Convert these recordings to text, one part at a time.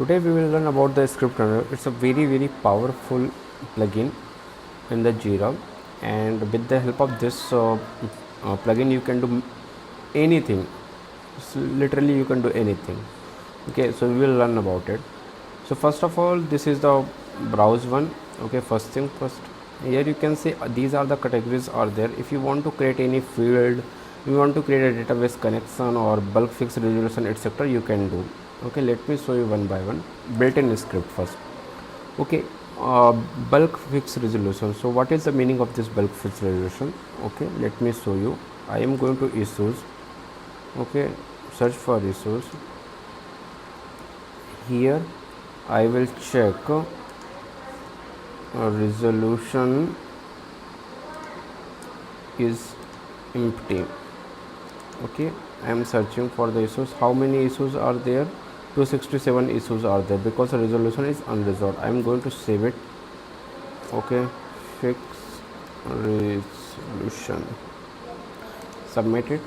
Today we will learn about the ScriptRunner. It's a very powerful plugin in the Jira, and with the help of this plugin you can do anything. So literally you can do anything. Okay, so we will learn about it. So first of all, this is the browse one. Okay, first thing first, here you can see these are the categories are there. If you want to create any field, you want to create a database connection or bulk fix resolution, etc., you can do. Okay, let me show you one by one. Built-in script first. Okay, bulk fix resolution. So what is the meaning of this bulk fix resolution? Okay, let me show you. I am going to issues. Okay, search for issues. Here I will check resolution is empty. Okay, I am searching for the issues. How many issues are there? 267 issues are there because the resolution is unresolved. I am going to save it. Okay, fix resolution, submit it.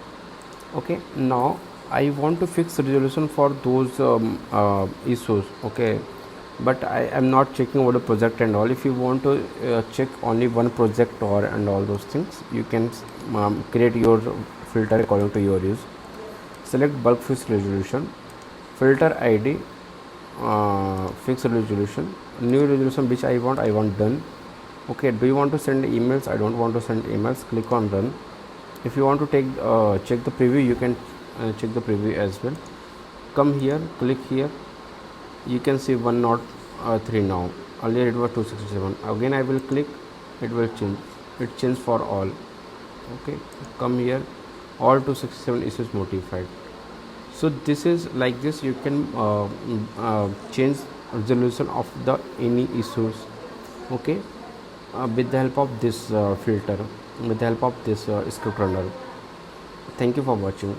Okay, now I want to fix resolution for those issues. Okay, but I am not checking over the project and all. If you want to check only one project or and all those things, you can create your filter according to your use. Select bulk fix resolution, filter ID, fix resolution, new resolution which I want done. Okay, do you want to send emails? I don't want to send emails. Click on run. If you want to take check the preview, you can check the preview as well. Come here, click here. You can see 103 now. Earlier it was 267. Again I will click, it will change. It changed for all. Okay, come here, all 267 issues notified. So this is like this. You can change resolution of the any issues. Okay, with the help of this filter, with the help of this ScriptRunner. Thank you for watching.